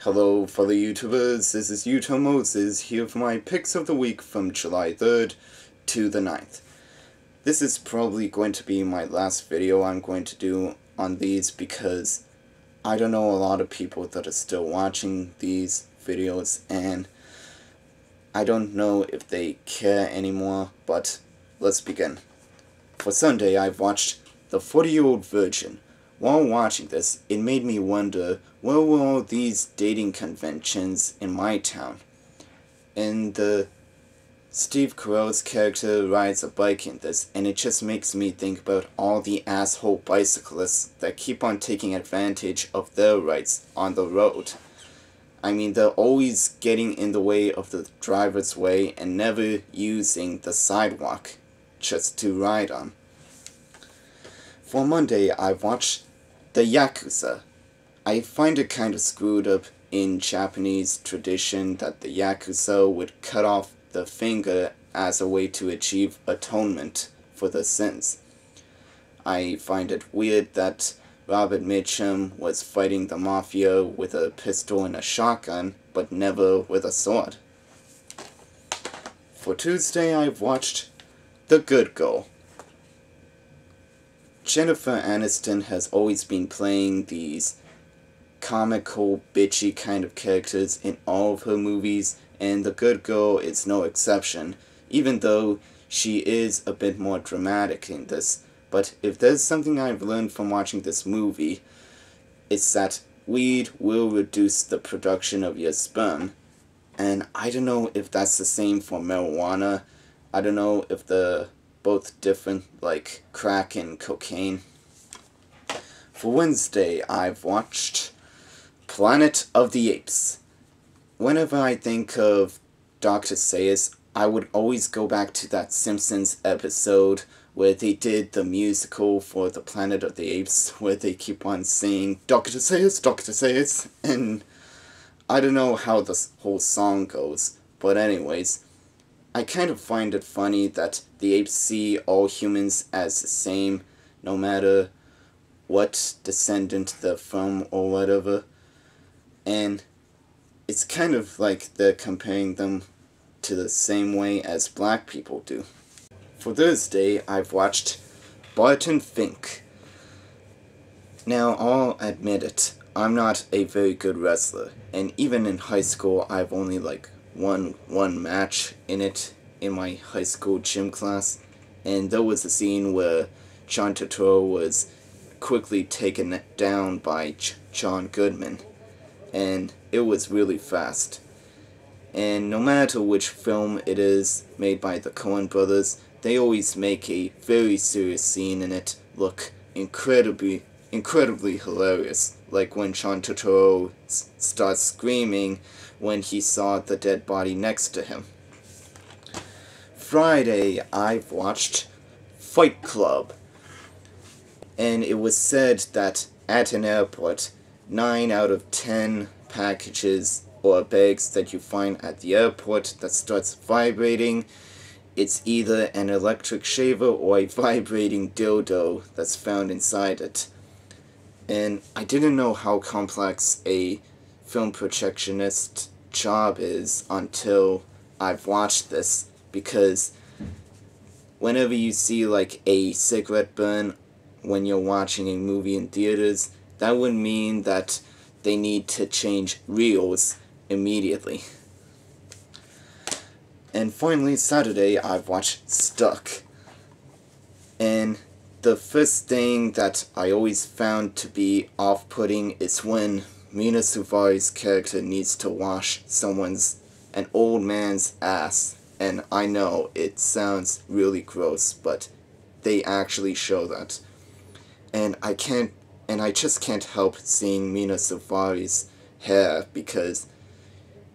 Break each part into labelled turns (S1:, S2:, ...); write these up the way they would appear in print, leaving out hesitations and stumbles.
S1: Hello fellow YouTubers, this is Utah Moses here for my picks of the week from July 3rd to the 9th. This is probably going to be my last video I'm going to do on these because I don't know a lot of people that are still watching these videos and I don't know if they care anymore, but let's begin. For Sunday I've watched The 40-Year-Old Virgin. While watching this, it made me wonder, where were all these dating conventions in my town? And Steve Carell's character rides a bike in this, and it just makes me think about all the asshole bicyclists that keep on taking advantage of their rights on the road. I mean, they're always getting in the way of the driver's way and never using the sidewalk just to ride on. For Monday, I watched The Yakuza. I find it kind of screwed up in Japanese tradition that the Yakuza would cut off the finger as a way to achieve atonement for the sins. I find it weird that Robert Mitchum was fighting the Mafia with a pistol and a shotgun, but never with a sword. For Tuesday, I've watched The Good Girl. Jennifer Aniston has always been playing these comical, bitchy kind of characters in all of her movies, and The Good Girl is no exception, even though she is a bit more dramatic in this. But if there's something I've learned from watching this movie, it's that weed will reduce the production of your sperm, and I don't know if that's the same for marijuana. I don't know if they're both different, like crack and cocaine. For Wednesday, I've watched Planet of the Apes. Whenever I think of Dr. Seuss, I would always go back to that Simpsons episode where they did the musical for the Planet of the Apes, where they keep on saying, Dr. Seuss, Dr. Seuss, and I don't know how this whole song goes, but anyways, I kind of find it funny that the apes see all humans as the same, no matter what descendant they're from or whatever, and it's kind of like they're comparing them to the same way as black people do. For Thursday, I've watched Barton Fink. Now, I'll admit it, I'm not a very good wrestler, and even in high school, I've only won one match in it in my high school gym class, and there was a scene where John Turturro was quickly taken down by John Goodman, and it was really fast. And no matter which film it is made by the Coen brothers, they always make a very serious scene in it look incredibly hilarious, like when John Turturro starts screaming when he saw the dead body next to him. Friday, I've watched Fight Club, and it was said that at an airport, 9 out of 10 packages or bags that you find at the airport that starts vibrating, it's either an electric shaver or a vibrating dildo that's found inside it. And I didn't know how complex a film projectionist job is until I've watched this, because whenever you see a cigarette burn when you're watching a movie in theaters, that would mean that they need to change reels immediately. And finally, Saturday, I've watched Stuck. And the first thing that I always found to be off-putting is when Mena Suvari's character needs to wash an old man's ass. And I know it sounds really gross, but they actually show that. And I just can't help seeing Mena Suvari's hair, because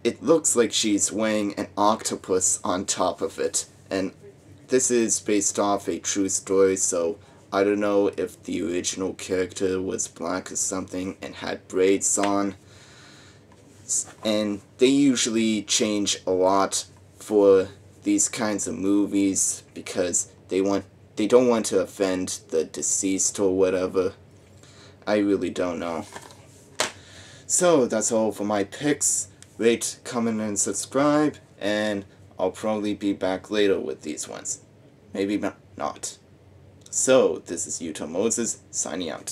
S1: it looks like she's wearing an octopus on top of it. And this is based off a true story, so I don't know if the original character was black or something and had braids on. And they usually change a lot for these kinds of movies because they don't want to offend the deceased or whatever. I really don't know. So, that's all for my picks. Rate, comment, and subscribe, and I'll probably be back later with these ones. Maybe not. So, this is Yuto Moses, signing out.